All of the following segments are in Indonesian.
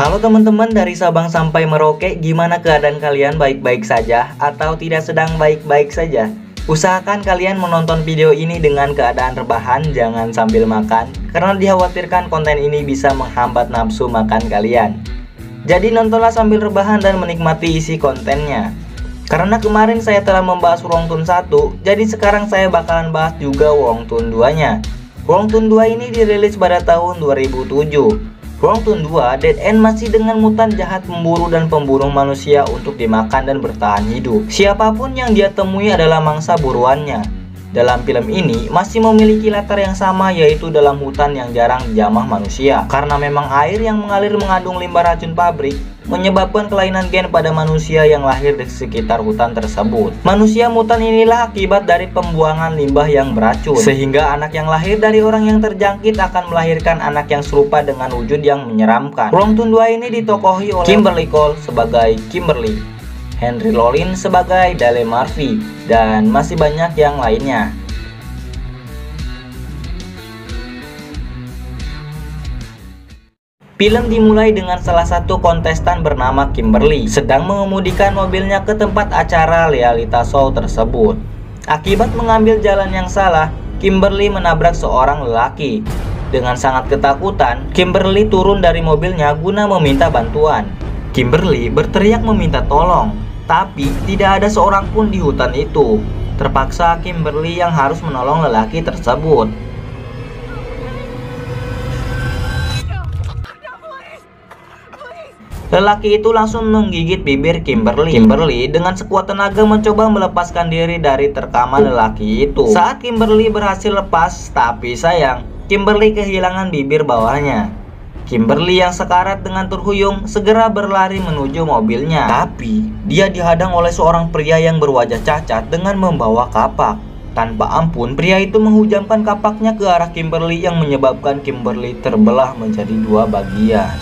Halo teman-teman dari Sabang sampai Merauke, gimana keadaan kalian? Baik-baik saja atau tidak sedang baik-baik saja? Usahakan kalian menonton video ini dengan keadaan rebahan, jangan sambil makan, karena dikhawatirkan konten ini bisa menghambat nafsu makan kalian. Jadi nontonlah sambil rebahan dan menikmati isi kontennya. Karena kemarin saya telah membahas Wrongtune 1, jadi sekarang saya bakalan bahas juga Wrongtune 2-nya. Wrongtune 2 ini dirilis pada tahun 2007. Wrongtune 2, Dead End masih dengan mutan jahat memburu dan pembunuh manusia untuk dimakan dan bertahan hidup. Siapapun yang dia temui adalah mangsa buruannya. Dalam film ini masih memiliki latar yang sama, yaitu dalam hutan yang jarang dijamah manusia. Karena memang air yang mengalir mengandung limbah racun pabrik, menyebabkan kelainan gen pada manusia yang lahir di sekitar hutan tersebut. Manusia mutan inilah akibat dari pembuangan limbah yang beracun, sehingga anak yang lahir dari orang yang terjangkit akan melahirkan anak yang serupa dengan wujud yang menyeramkan. Wrongtune 2 ini ditokohi oleh Kimberly Cole sebagai Kimberly, Henry Rollins sebagai Dale Murphy, dan masih banyak yang lainnya. Film dimulai dengan salah satu kontestan bernama Kimberly sedang mengemudikan mobilnya ke tempat acara realita show tersebut. Akibat mengambil jalan yang salah, Kimberly menabrak seorang lelaki. Dengan sangat ketakutan, Kimberly turun dari mobilnya guna meminta bantuan. Kimberly berteriak meminta tolong, tapi tidak ada seorang pun di hutan itu. Terpaksa Kimberly yang harus menolong lelaki tersebut. Lelaki itu langsung menggigit bibir Kimberly. Kimberly dengan sekuat tenaga mencoba melepaskan diri dari terkaman lelaki itu. Saat Kimberly berhasil lepas, tapi sayang, Kimberly kehilangan bibir bawahnya. Kimberly yang sekarat dengan terhuyung segera berlari menuju mobilnya. Tapi dia dihadang oleh seorang pria yang berwajah cacat dengan membawa kapak. Tanpa ampun, pria itu menghujamkan kapaknya ke arah Kimberly yang menyebabkan Kimberly terbelah menjadi dua bagian.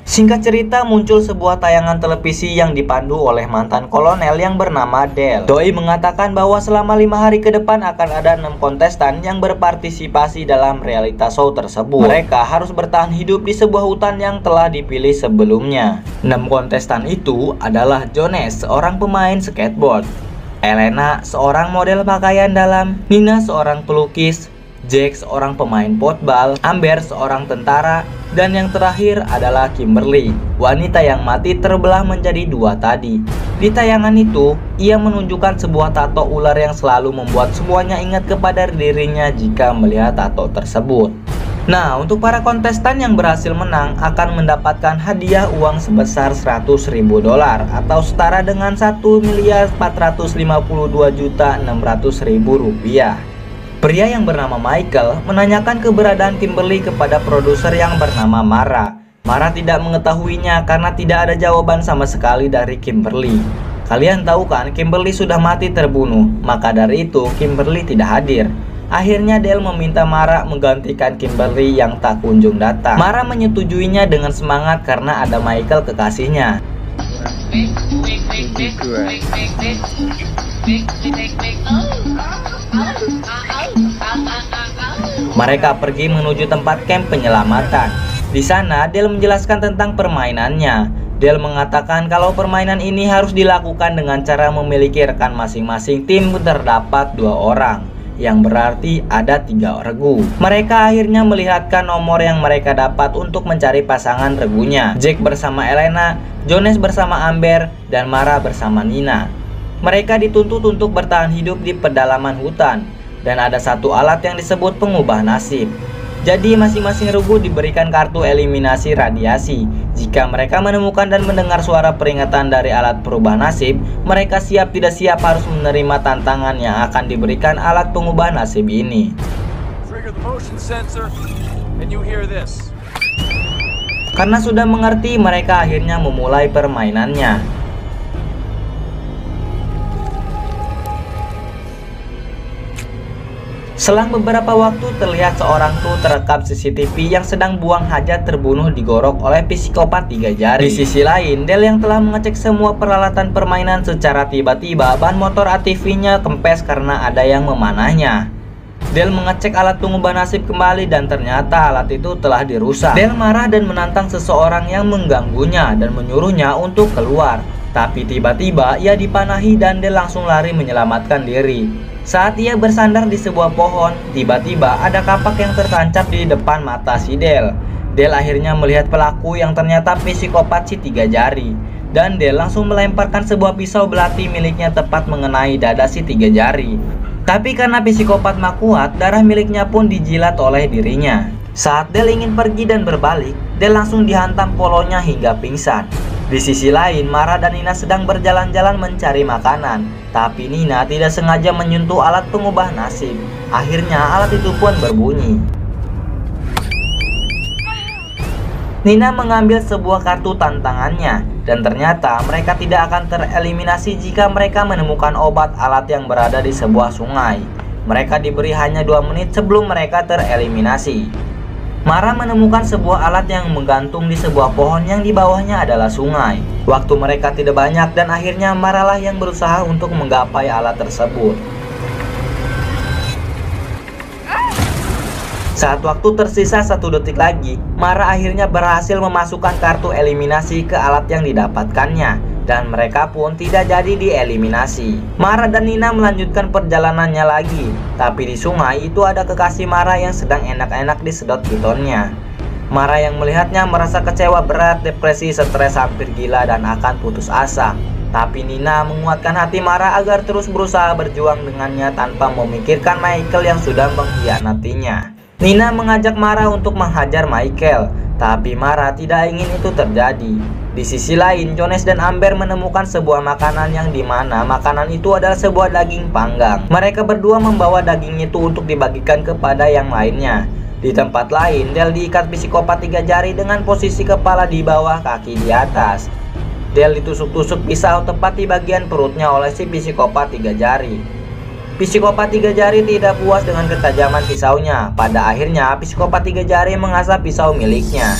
Singkat cerita, muncul sebuah tayangan televisi yang dipandu oleh mantan kolonel yang bernama Dale. Doi mengatakan bahwa selama 5 hari ke depan akan ada 6 kontestan yang berpartisipasi dalam realita show tersebut. Mereka harus bertahan hidup di sebuah hutan yang telah dipilih sebelumnya. 6 kontestan itu adalah Jones, seorang pemain skateboard, Elena, seorang model pakaian dalam, Nina, seorang pelukis, Jack, seorang pemain potbal, Amber, seorang tentara, dan yang terakhir adalah Kimberly, wanita yang mati terbelah menjadi dua tadi. Di tayangan itu, ia menunjukkan sebuah tato ular yang selalu membuat semuanya ingat kepada dirinya jika melihat tato tersebut. Nah, untuk para kontestan yang berhasil menang akan mendapatkan hadiah uang sebesar $100.000 atau setara dengan 1.452.600.000 rupiah. Pria yang bernama Michael menanyakan keberadaan Kimberly kepada produser yang bernama Mara. Mara tidak mengetahuinya karena tidak ada jawaban sama sekali dari Kimberly. Kalian tahu kan, Kimberly sudah mati terbunuh, maka dari itu Kimberly tidak hadir. Akhirnya Dale meminta Mara menggantikan Kimberly yang tak kunjung datang. Mara menyetujuinya dengan semangat karena ada Michael kekasihnya. Mereka pergi menuju tempat camp penyelamatan. Di sana, Dale menjelaskan tentang permainannya. Dale mengatakan kalau permainan ini harus dilakukan dengan cara memiliki rekan masing-masing tim terdapat 2 orang, yang berarti ada 3 regu. Mereka akhirnya melihatkan nomor yang mereka dapat untuk mencari pasangan regunya. Jack bersama Elena, Jones bersama Amber, dan Mara bersama Nina. Mereka dituntut untuk bertahan hidup di pedalaman hutan. Dan ada satu alat yang disebut pengubah nasib. Jadi masing-masing regu diberikan kartu eliminasi radiasi. Jika mereka menemukan dan mendengar suara peringatan dari alat perubah nasib, mereka siap tidak siap harus menerima tantangan yang akan diberikan alat pengubah nasib ini. Karena sudah mengerti, mereka akhirnya memulai permainannya. Selang beberapa waktu terlihat seorang kru terekam CCTV yang sedang buang hajat terbunuh digorok oleh psikopat 3 jari. Di sisi lain, Dale yang telah mengecek semua peralatan permainan secara tiba-tiba ban motor ATV-nya kempes karena ada yang memanahnya. Del mengecek alat pengubah nasib kembali dan ternyata alat itu telah dirusak. Del marah dan menantang seseorang yang mengganggunya dan menyuruhnya untuk keluar. Tapi tiba-tiba ia dipanahi dan Del langsung lari menyelamatkan diri. Saat ia bersandar di sebuah pohon, tiba-tiba ada kapak yang tertancap di depan mata si Del. Del akhirnya melihat pelaku yang ternyata psikopat si 3 jari. Dan Del langsung melemparkan sebuah pisau belati miliknya tepat mengenai dada si 3 jari. Tapi karena psikopat mak kuat, darah miliknya pun dijilat oleh dirinya. Saat Del ingin pergi dan berbalik, Del langsung dihantam polonya hingga pingsan. Di sisi lain, Mara dan Nina sedang berjalan-jalan mencari makanan. Tapi Nina tidak sengaja menyentuh alat pengubah nasib. Akhirnya alat itu pun berbunyi. Nina mengambil sebuah kartu tantangannya, dan ternyata mereka tidak akan tereliminasi jika mereka menemukan obat alat yang berada di sebuah sungai. Mereka diberi hanya 2 menit sebelum mereka tereliminasi. Mara menemukan sebuah alat yang menggantung di sebuah pohon yang di bawahnya adalah sungai. Waktu mereka tidak banyak dan akhirnya Mara lah yang berusaha untuk menggapai alat tersebut. Saat waktu tersisa 1 detik lagi, Mara akhirnya berhasil memasukkan kartu eliminasi ke alat yang didapatkannya, dan mereka pun tidak jadi dieliminasi. Mara dan Nina melanjutkan perjalanannya lagi, tapi di sungai itu ada kekasih Mara yang sedang enak-enak disedot pitonnya. Mara yang melihatnya merasa kecewa berat, depresi, stres, hampir gila, dan akan putus asa. Tapi Nina menguatkan hati Mara agar terus berusaha berjuang dengannya tanpa memikirkan Michael yang sudah mengkhianatinya. Nina mengajak Mara untuk menghajar Michael, tapi Mara tidak ingin itu terjadi. Di sisi lain, Jones dan Amber menemukan sebuah makanan yang dimana makanan itu adalah sebuah daging panggang. Mereka berdua membawa daging itu untuk dibagikan kepada yang lainnya. Di tempat lain, Del diikat psikopat 3 jari dengan posisi kepala di bawah, kaki di atas. Del ditusuk-tusuk pisau tepat di bagian perutnya oleh si psikopat 3 jari. Psikopat 3 jari tidak puas dengan ketajaman pisaunya. Pada akhirnya, psikopat 3 jari mengasah pisau miliknya.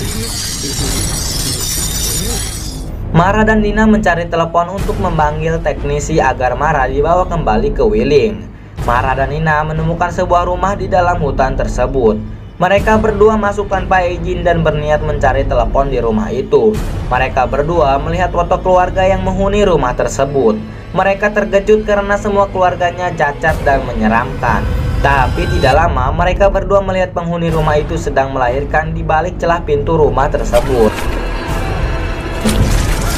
Mara dan Nina mencari telepon untuk memanggil teknisi agar Mara dibawa kembali ke Wheeling. Mara dan Nina menemukan sebuah rumah di dalam hutan tersebut. Mereka berdua masuk tanpa izin dan berniat mencari telepon di rumah itu. Mereka berdua melihat foto keluarga yang menghuni rumah tersebut. Mereka terkejut karena semua keluarganya cacat dan menyeramkan. Tapi tidak lama mereka berdua melihat penghuni rumah itu sedang melahirkan di balik celah pintu rumah tersebut.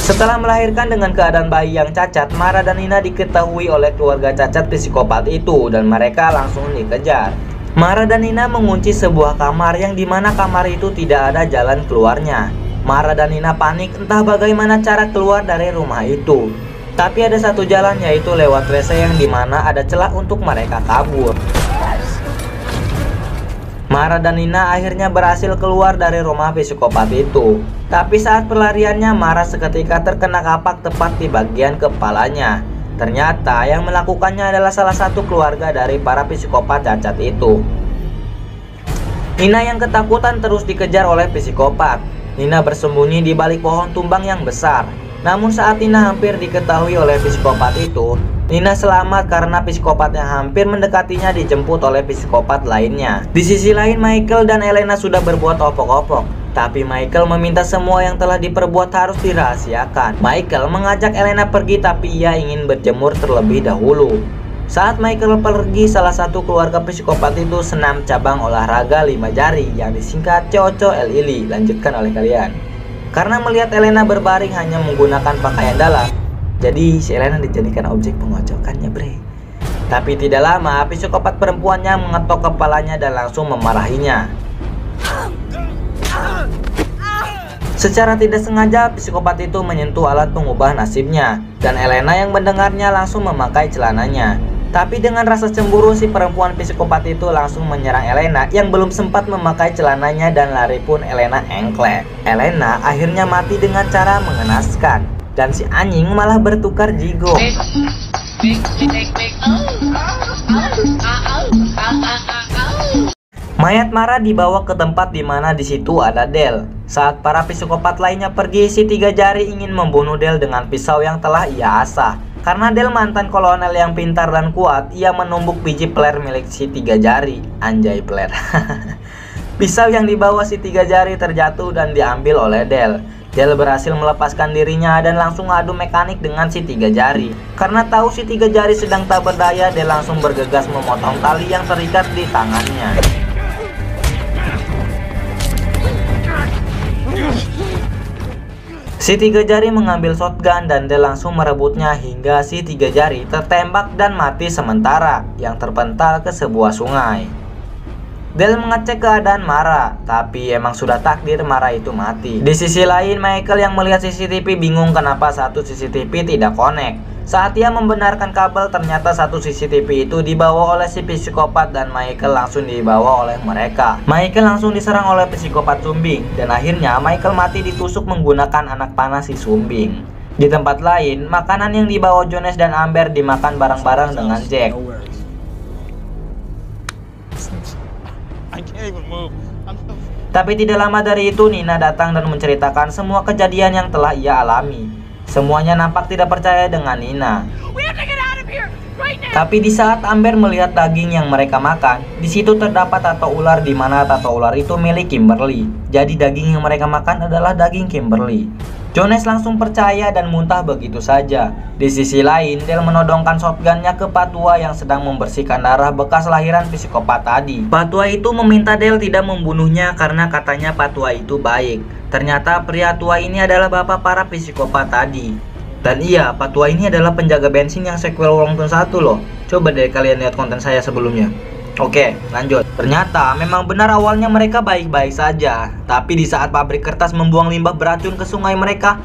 Setelah melahirkan dengan keadaan bayi yang cacat, Mara dan Nina diketahui oleh keluarga cacat psikopat itu dan mereka langsung dikejar. Mara dan Nina mengunci sebuah kamar yang dimana kamar itu tidak ada jalan keluarnya. Mara dan Nina panik entah bagaimana cara keluar dari rumah itu. Tapi ada satu jalan, yaitu lewat WC yang dimana ada celah untuk mereka kabur. Mara dan Nina akhirnya berhasil keluar dari rumah psikopat itu. Tapi saat pelariannya, Mara seketika terkena kapak tepat di bagian kepalanya. Ternyata yang melakukannya adalah salah satu keluarga dari para psikopat cacat itu. Nina yang ketakutan terus dikejar oleh psikopat. Nina bersembunyi di balik pohon tumbang yang besar. Namun saat Nina hampir diketahui oleh psikopat itu, Nina selamat karena psikopat yang hampir mendekatinya dijemput oleh psikopat lainnya. Di sisi lain, Michael dan Elena sudah berbuat opok-opok. Tapi Michael meminta semua yang telah diperbuat harus dirahasiakan. Michael mengajak Elena pergi tapi ia ingin berjemur terlebih dahulu. Saat Michael pergi, salah satu keluarga psikopat itu senam cabang olahraga 5 jari yang disingkat Coco Lili. Lanjutkan oleh kalian. Karena melihat Elena berbaring hanya menggunakan pakaian dalam, jadi si Elena dijadikan objek pengocokannya, bre. Tapi tidak lama, psikopat perempuannya mengetok kepalanya dan langsung memarahinya. Secara tidak sengaja, psikopat itu menyentuh alat pengubah nasibnya, dan Elena yang mendengarnya langsung memakai celananya. Tapi dengan rasa cemburu, si perempuan psikopat itu langsung menyerang Elena yang belum sempat memakai celananya dan lari pun Elena engklek. Elena akhirnya mati dengan cara mengenaskan, dan si anjing malah bertukar jigo. Mayat Mara dibawa ke tempat di mana di situ ada Del. Saat para psikopat lainnya pergi, si 3 jari ingin membunuh Del dengan pisau yang telah ia asah. Karena Del mantan kolonel yang pintar dan kuat, ia menumbuk biji peler milik si tiga jari. Anjay, peler. Pisau yang dibawa si tiga jari terjatuh dan diambil oleh Del. Del berhasil melepaskan dirinya dan langsung adu mekanik dengan si tiga jari. Karena tahu si tiga jari sedang tak berdaya, Del langsung bergegas memotong tali yang terikat di tangannya. Si tiga jari mengambil shotgun dan Del langsung merebutnya hingga si tiga jari tertembak dan mati sementara yang terpental ke sebuah sungai. Del mengecek keadaan Mara, tapi emang sudah takdir Mara itu mati. Di sisi lain, Michael yang melihat CCTV bingung kenapa satu CCTV tidak connect. Saat ia membenarkan kabel, ternyata satu CCTV itu dibawa oleh si psikopat dan Michael langsung dibawa oleh mereka. Michael langsung diserang oleh psikopat Sumbing dan akhirnya Michael mati ditusuk menggunakan anak panah si Sumbing. Di tempat lain, makanan yang dibawa Jones dan Amber dimakan bareng-bareng dengan Jack. Tapi tidak lama dari itu Nina datang dan menceritakan semua kejadian yang telah ia alami. Semuanya nampak tidak percaya dengan Nina. Tapi di saat Amber melihat daging yang mereka makan, di situ terdapat tato ular di mana tato ular itu milik Kimberly. Jadi daging yang mereka makan adalah daging Kimberly. Jones langsung percaya dan muntah begitu saja. Di sisi lain, Del menodongkan shotgunnya ke Patua yang sedang membersihkan darah bekas lahiran psikopat tadi. Patua itu meminta Del tidak membunuhnya karena katanya Patua itu baik. Ternyata pria tua ini adalah bapak para psikopat tadi. Dan iya, Patua ini adalah penjaga bensin yang sequel Wrongdown 1 loh. Coba deh kalian lihat konten saya sebelumnya. Oke, lanjut. Ternyata memang benar awalnya mereka baik-baik saja. Tapi di saat pabrik kertas membuang limbah beracun ke sungai mereka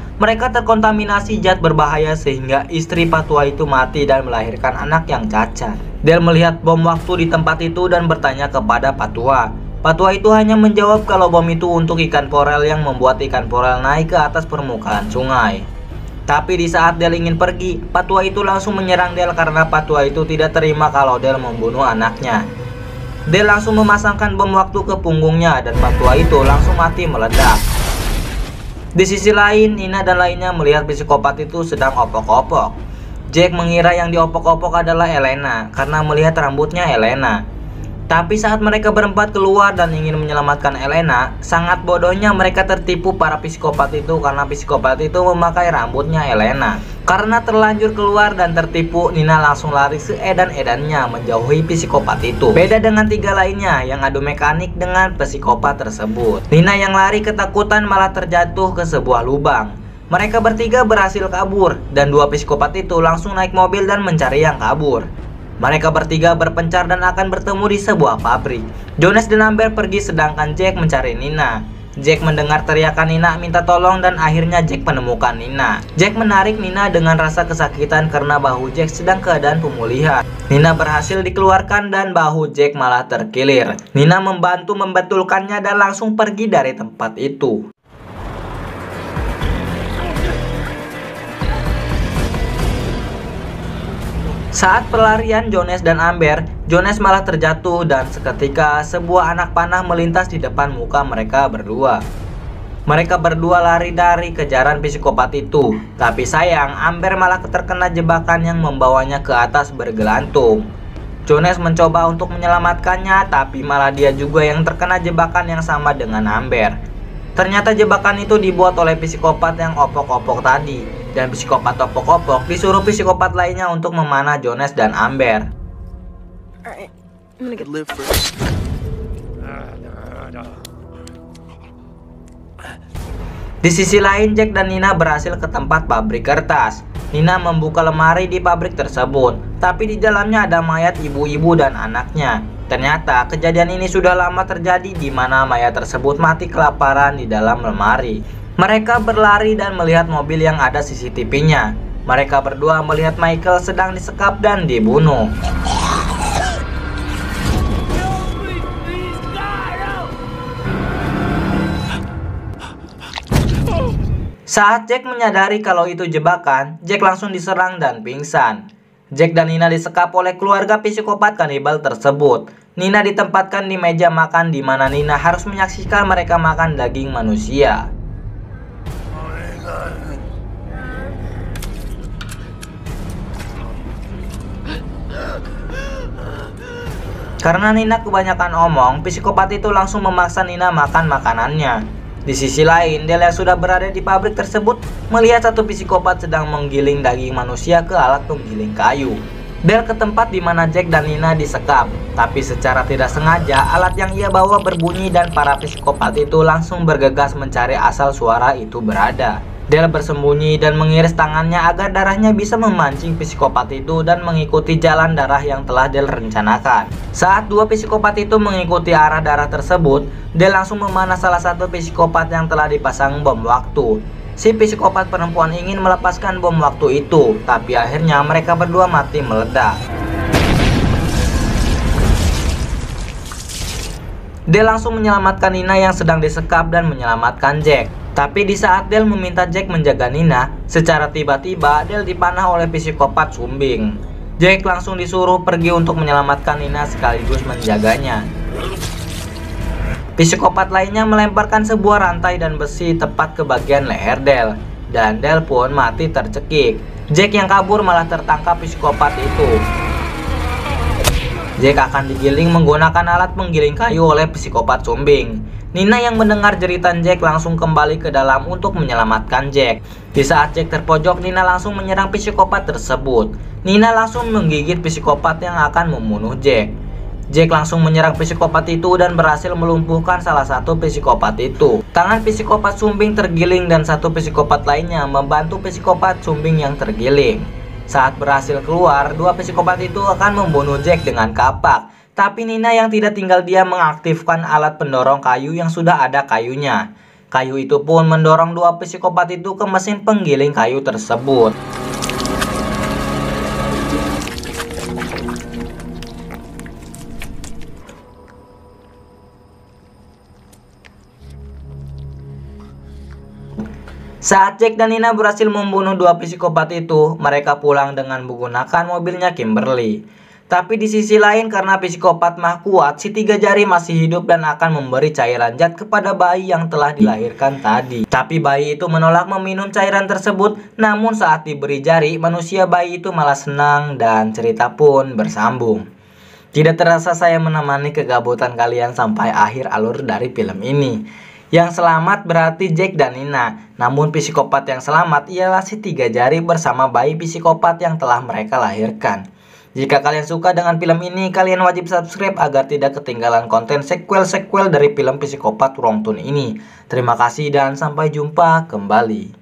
terkontaminasi zat berbahaya sehingga istri Patua itu mati dan melahirkan anak yang cacat. Del melihat bom waktu di tempat itu dan bertanya kepada Patua. Patua itu hanya menjawab kalau bom itu untuk ikan forel yang membuat ikan forel naik ke atas permukaan sungai. Tapi di saat Del ingin pergi, Patua itu langsung menyerang Del karena Patua itu tidak terima kalau Del membunuh anaknya. Del langsung memasangkan bom waktu ke punggungnya dan Patua itu langsung mati meledak. Di sisi lain, Nina dan lainnya melihat psikopat itu sedang opok-opok. Jack mengira yang diopok-opok adalah Elena karena melihat rambutnya Elena. Tapi saat mereka berempat keluar dan ingin menyelamatkan Elena, sangat bodohnya mereka tertipu para psikopat itu karena psikopat itu memakai rambutnya Elena. Karena terlanjur keluar dan tertipu, Nina langsung lari seedan-edannya menjauhi psikopat itu. Beda dengan tiga lainnya yang adu mekanik dengan psikopat tersebut. Nina yang lari ketakutan malah terjatuh ke sebuah lubang. Mereka bertiga berhasil kabur dan dua psikopat itu langsung naik mobil dan mencari yang kabur. Mereka bertiga berpencar dan akan bertemu di sebuah pabrik. Jones dan Amber pergi sedangkan Jack mencari Nina. Jack mendengar teriakan Nina minta tolong dan akhirnya Jack menemukan Nina. Jack menarik Nina dengan rasa kesakitan karena bahu Jack sedang keadaan pemulihan. Nina berhasil dikeluarkan dan bahu Jack malah terkilir. Nina membantu membetulkannya dan langsung pergi dari tempat itu. Saat pelarian Jones dan Amber, Jones malah terjatuh dan seketika sebuah anak panah melintas di depan muka mereka berdua. Mereka berdua lari dari kejaran psikopat itu, tapi sayang Amber malah terkena jebakan yang membawanya ke atas bergelantung. Jones mencoba untuk menyelamatkannya, tapi malah dia juga yang terkena jebakan yang sama dengan Amber. Ternyata jebakan itu dibuat oleh psikopat yang opok-opok tadi. Dan psikopat opok-opok disuruh psikopat lainnya untuk memanah Jones dan Amber. Di sisi lain, Jack dan Nina berhasil ke tempat pabrik kertas. Nina membuka lemari di pabrik tersebut, tapi di dalamnya ada mayat ibu-ibu dan anaknya. Ternyata kejadian ini sudah lama terjadi di mana mayat tersebut mati kelaparan di dalam lemari. Mereka berlari dan melihat mobil yang ada CCTV-nya. Mereka berdua melihat Michael sedang disekap dan dibunuh. Saat Jack menyadari kalau itu jebakan, Jack langsung diserang dan pingsan. Jack dan Nina disekap oleh keluarga psikopat kanibal tersebut. Nina ditempatkan di meja makan di mana Nina harus menyaksikan mereka makan daging manusia. Karena Nina kebanyakan omong, psikopat itu langsung memaksa Nina makan makanannya. Di sisi lain, Del yang sudah berada di pabrik tersebut melihat satu psikopat sedang menggiling daging manusia ke alat penggiling kayu. Del ke tempat di mana Jack dan Nina disekap, tapi secara tidak sengaja alat yang ia bawa berbunyi dan para psikopat itu langsung bergegas mencari asal suara itu berada. Del bersembunyi dan mengiris tangannya agar darahnya bisa memancing psikopat itu dan mengikuti jalan darah yang telah Del rencanakan. Saat dua psikopat itu mengikuti arah darah tersebut, Del langsung memanah salah satu psikopat yang telah dipasang bom waktu. Si psikopat perempuan ingin melepaskan bom waktu itu, tapi akhirnya mereka berdua mati meledak. Del langsung menyelamatkan Nina yang sedang disekap dan menyelamatkan Jack. Tapi di saat Del meminta Jack menjaga Nina, secara tiba-tiba Del dipanah oleh psikopat Sumbing. Jack langsung disuruh pergi untuk menyelamatkan Nina sekaligus menjaganya. Psikopat lainnya melemparkan sebuah rantai dan besi tepat ke bagian leher Del, dan Del pun mati tercekik. Jack yang kabur malah tertangkap psikopat itu. Jack akan digiling menggunakan alat penggiling kayu oleh psikopat Sumbing. Nina yang mendengar jeritan Jack langsung kembali ke dalam untuk menyelamatkan Jack. Di saat Jack terpojok, Nina langsung menyerang psikopat tersebut. Nina langsung menggigit psikopat yang akan membunuh Jack. Jack langsung menyerang psikopat itu dan berhasil melumpuhkan salah satu psikopat itu. Tangan psikopat Sumbing tergiling dan satu psikopat lainnya membantu psikopat Sumbing yang tergiling. Saat berhasil keluar, dua psikopat itu akan membunuh Jack dengan kapak. Tapi Nina yang tidak tinggal diam mengaktifkan alat pendorong kayu yang sudah ada kayunya. Kayu itu pun mendorong dua psikopat itu ke mesin penggiling kayu tersebut. Saat Jack dan Nina berhasil membunuh dua psikopat itu, mereka pulang dengan menggunakan mobilnya Kimberly. Tapi di sisi lain, karena psikopat mah kuat, si tiga jari masih hidup dan akan memberi cairan zat kepada bayi yang telah dilahirkan tadi. Tapi bayi itu menolak meminum cairan tersebut, namun saat diberi jari, manusia bayi itu malah senang dan cerita pun bersambung. Tidak terasa saya menemani kegabutan kalian sampai akhir alur dari film ini. Yang selamat berarti Jack dan Nina, namun psikopat yang selamat ialah si tiga jari bersama bayi psikopat yang telah mereka lahirkan. Jika kalian suka dengan film ini, kalian wajib subscribe agar tidak ketinggalan konten sequel-sequel dari film psikopat Wrong Turn ini. Terima kasih dan sampai jumpa kembali.